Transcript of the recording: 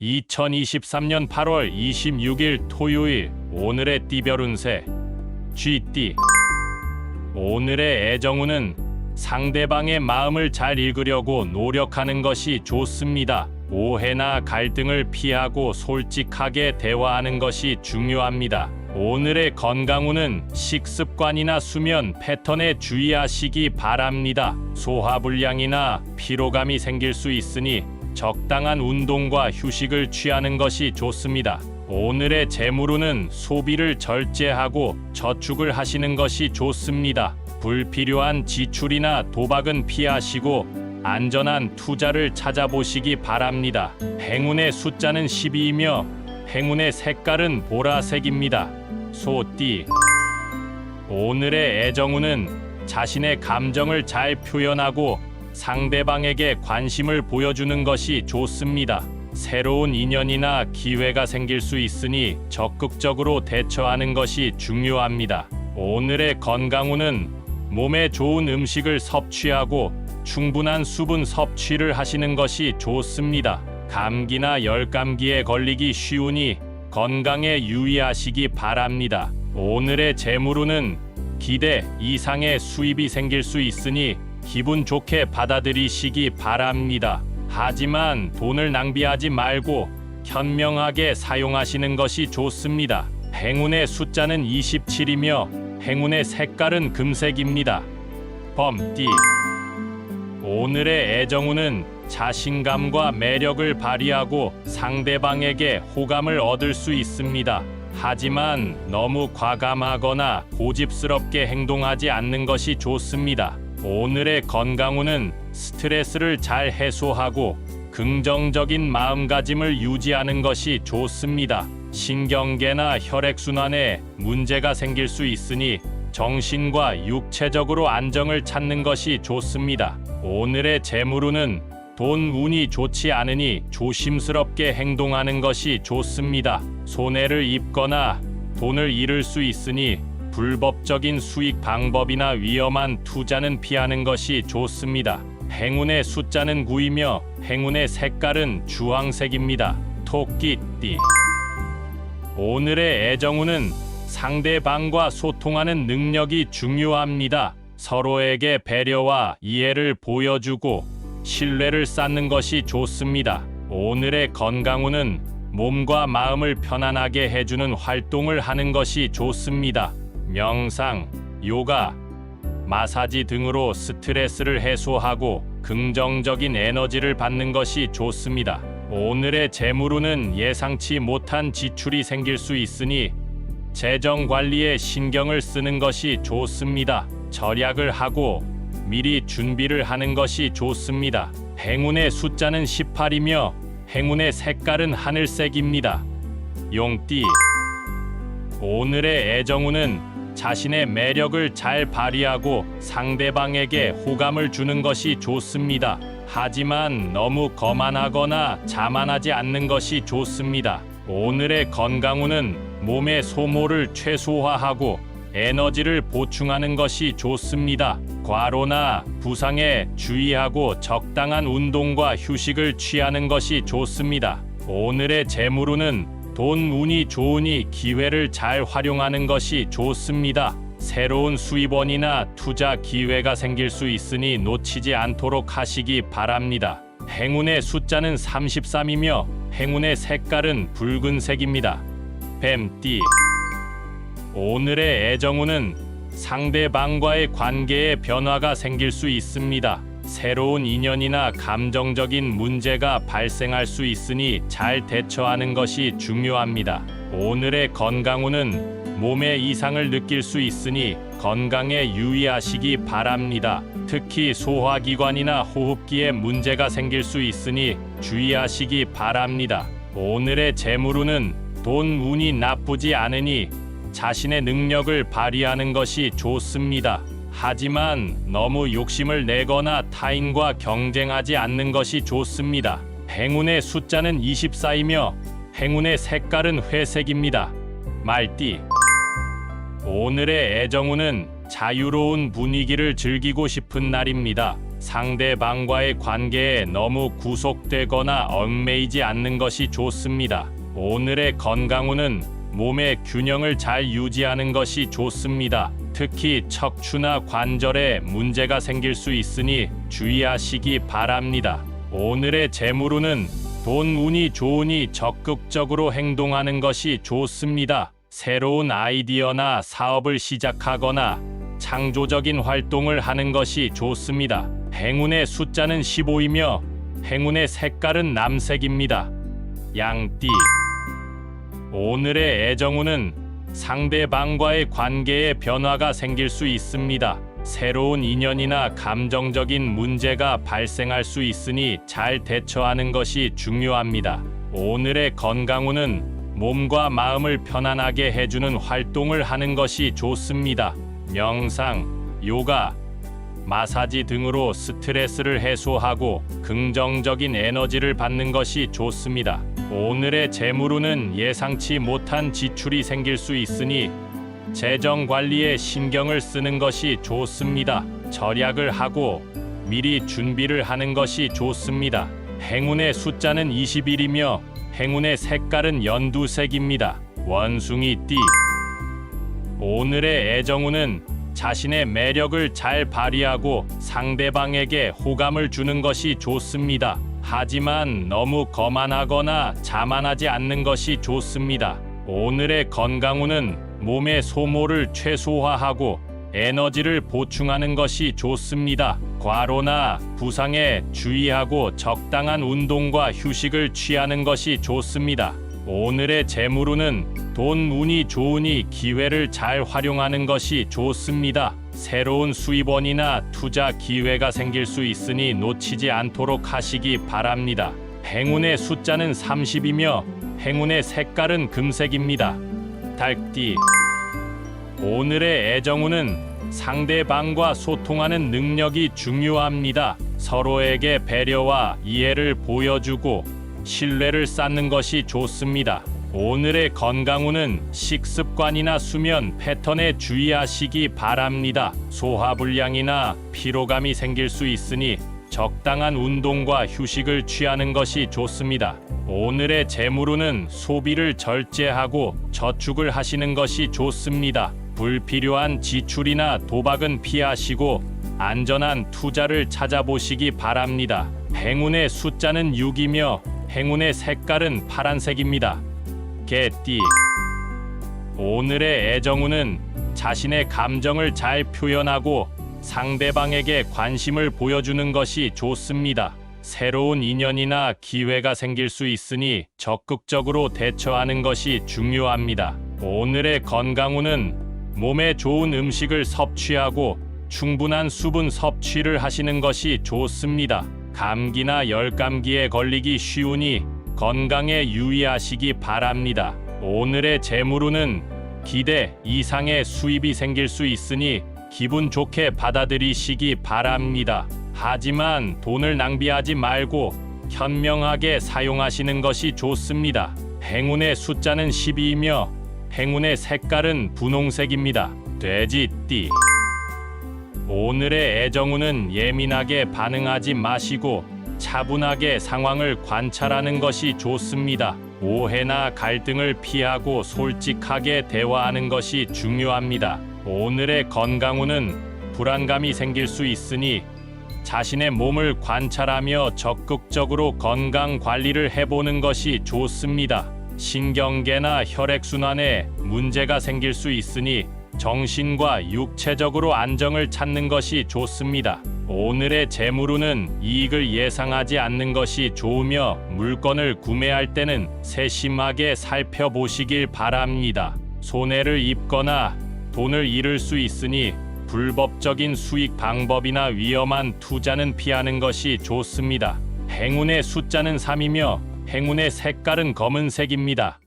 2023년 8월 26일 토요일. 오늘의 띠별 운세 쥐띠. 오늘의 애정운은 상대방의 마음을 잘 읽으려고 노력하는 것이 좋습니다. 오해나 갈등을 피하고 솔직하게 대화하는 것이 중요합니다. 오늘의 건강운은 식습관이나 수면 패턴에 주의하시기 바랍니다. 소화불량이나 피로감이 생길 수 있으니 적당한 운동과 휴식을 취하는 것이 좋습니다. 오늘의 재물운은 소비를 절제하고 저축을 하시는 것이 좋습니다. 불필요한 지출이나 도박은 피하시고 안전한 투자를 찾아보시기 바랍니다. 행운의 숫자는 12이며 행운의 색깔은 보라색입니다. 소띠. 오늘의 애정운은 자신의 감정을 잘 표현하고 상대방에게 관심을 보여주는 것이 좋습니다. 새로운 인연이나 기회가 생길 수 있으니 적극적으로 대처하는 것이 중요합니다. 오늘의 건강운은 몸에 좋은 음식을 섭취하고 충분한 수분 섭취를 하시는 것이 좋습니다. 감기나 열감기에 걸리기 쉬우니 건강에 유의하시기 바랍니다. 오늘의 재물운은 기대 이상의 수입이 생길 수 있으니 기분 좋게 받아들이시기 바랍니다. 하지만 돈을 낭비하지 말고 현명하게 사용하시는 것이 좋습니다. 행운의 숫자는 27이며 행운의 색깔은 금색입니다. 범띠. 오늘의 애정운은 자신감과 매력을 발휘하고 상대방에게 호감을 얻을 수 있습니다. 하지만 너무 과감하거나 고집스럽게 행동하지 않는 것이 좋습니다. 오늘의 건강운은 스트레스를 잘 해소하고 긍정적인 마음가짐을 유지하는 것이 좋습니다. 신경계나 혈액순환에 문제가 생길 수 있으니 정신과 육체적으로 안정을 찾는 것이 좋습니다. 오늘의 재물운은 돈 운이 좋지 않으니 조심스럽게 행동하는 것이 좋습니다. 손해를 입거나 돈을 잃을 수 있으니 불법적인 수익 방법이나 위험한 투자는 피하는 것이 좋습니다. 행운의 숫자는 9이며 행운의 색깔은 주황색입니다. 토끼띠. 오늘의 애정운은 상대방과 소통하는 능력이 중요합니다. 서로에게 배려와 이해를 보여주고 신뢰를 쌓는 것이 좋습니다. 오늘의 건강운은 몸과 마음을 편안하게 해주는 활동을 하는 것이 좋습니다. 명상, 요가, 마사지 등으로 스트레스를 해소하고 긍정적인 에너지를 받는 것이 좋습니다. 오늘의 재물운은 예상치 못한 지출이 생길 수 있으니 재정 관리에 신경을 쓰는 것이 좋습니다. 절약을 하고 미리 준비를 하는 것이 좋습니다. 행운의 숫자는 18이며 행운의 색깔은 하늘색입니다. 용띠. 오늘의 애정운은 자신의 매력을 잘 발휘하고 상대방에게 호감을 주는 것이 좋습니다. 하지만 너무 거만하거나 자만하지 않는 것이 좋습니다. 오늘의 건강운은 몸의 소모를 최소화하고 에너지를 보충하는 것이 좋습니다. 과로나 부상에 주의하고 적당한 운동과 휴식을 취하는 것이 좋습니다. 오늘의 재물운은 돈 운이 좋으니 기회를 잘 활용하는 것이 좋습니다. 새로운 수입원이나 투자 기회가 생길 수 있으니 놓치지 않도록 하시기 바랍니다. 행운의 숫자는 33이며 행운의 색깔은 붉은색입니다. 뱀띠. 오늘의 애정운은 상대방과의 관계에 변화가 생길 수 있습니다. 새로운 인연이나 감정적인 문제가 발생할 수 있으니 잘 대처하는 것이 중요합니다. 오늘의 건강운은 몸에 이상을 느낄 수 있으니 건강에 유의하시기 바랍니다. 특히 소화기관이나 호흡기에 문제가 생길 수 있으니 주의하시기 바랍니다. 오늘의 재물운은 돈 운이 나쁘지 않으니 자신의 능력을 발휘하는 것이 좋습니다. 하지만 너무 욕심을 내거나 타인과 경쟁하지 않는 것이 좋습니다. 행운의 숫자는 24이며 행운의 색깔은 회색입니다. 말띠. 오늘의 애정운은 자유로운 분위기를 즐기고 싶은 날입니다. 상대방과의 관계에 너무 구속되거나 얽매이지 않는 것이 좋습니다. 오늘의 건강운은 몸의 균형을 잘 유지하는 것이 좋습니다. 특히 척추나 관절에 문제가 생길 수 있으니 주의하시기 바랍니다. 오늘의 재물운은 돈 운이 좋으니 적극적으로 행동하는 것이 좋습니다. 새로운 아이디어나 사업을 시작하거나 창조적인 활동을 하는 것이 좋습니다. 행운의 숫자는 15이며 행운의 색깔은 남색입니다. 양띠. 오늘의 애정운은 상대방과의 관계에 변화가 생길 수 있습니다. 새로운 인연이나 감정적인 문제가 발생할 수 있으니 잘 대처하는 것이 중요합니다. 오늘의 건강운은 몸과 마음을 편안하게 해주는 활동을 하는 것이 좋습니다. 명상, 요가, 마사지 등으로 스트레스를 해소하고 긍정적인 에너지를 받는 것이 좋습니다. 오늘의 재물운은 예상치 못한 지출이 생길 수 있으니 재정 관리에 신경을 쓰는 것이 좋습니다. 절약을 하고 미리 준비를 하는 것이 좋습니다. 행운의 숫자는 21이며 행운의 색깔은 연두색입니다. 원숭이띠. 오늘의 애정운은 자신의 매력을 잘 발휘하고 상대방에게 호감을 주는 것이 좋습니다. 하지만 너무 거만하거나 자만하지 않는 것이 좋습니다. 오늘의 건강운은 몸의 소모를 최소화하고 에너지를 보충하는 것이 좋습니다. 과로나 부상에 주의하고 적당한 운동과 휴식을 취하는 것이 좋습니다. 오늘의 재물운은 돈 운이 좋으니 기회를 잘 활용하는 것이 좋습니다. 새로운 수입원이나 투자 기회가 생길 수 있으니 놓치지 않도록 하시기 바랍니다. 행운의 숫자는 30이며 행운의 색깔은 금색입니다. 달띠. 오늘의 애정운은 상대방과 소통하는 능력이 중요합니다. 서로에게 배려와 이해를 보여주고 신뢰를 쌓는 것이 좋습니다. 오늘의 건강운은 식습관이나 수면 패턴에 주의하시기 바랍니다. 소화불량이나 피로감이 생길 수 있으니 적당한 운동과 휴식을 취하는 것이 좋습니다. 오늘의 재물운은 소비를 절제하고 저축을 하시는 것이 좋습니다. 불필요한 지출이나 도박은 피하시고 안전한 투자를 찾아보시기 바랍니다. 행운의 숫자는 6이며 행운의 색깔은 파란색입니다. 개띠. 오늘의 애정운은 자신의 감정을 잘 표현하고 상대방에게 관심을 보여주는 것이 좋습니다. 새로운 인연이나 기회가 생길 수 있으니 적극적으로 대처하는 것이 중요합니다. 오늘의 건강운은 몸에 좋은 음식을 섭취하고 충분한 수분 섭취를 하시는 것이 좋습니다. 감기나 열감기에 걸리기 쉬우니 건강에 유의하시기 바랍니다. 오늘의 재물운은 기대 이상의 수입이 생길 수 있으니 기분 좋게 받아들이시기 바랍니다. 하지만 돈을 낭비하지 말고 현명하게 사용하시는 것이 좋습니다. 행운의 숫자는 12이며 행운의 색깔은 분홍색입니다. 돼지띠. 오늘의 애정운은 예민하게 반응하지 마시고 차분하게 상황을 관찰하는 것이 좋습니다. 오해나 갈등을 피하고 솔직하게 대화하는 것이 중요합니다. 오늘의 건강운은 불안감이 생길 수 있으니 자신의 몸을 관찰하며 적극적으로 건강 관리를 해보는 것이 좋습니다. 신경계나 혈액순환에 문제가 생길 수 있으니 정신과 육체적으로 안정을 찾는 것이 좋습니다. 오늘의 재물운은 이익을 예상하지 않는 것이 좋으며 물건을 구매할 때는 세심하게 살펴보시길 바랍니다. 손해를 입거나 돈을 잃을 수 있으니 불법적인 수익 방법이나 위험한 투자는 피하는 것이 좋습니다. 행운의 숫자는 3이며 행운의 색깔은 검은색입니다.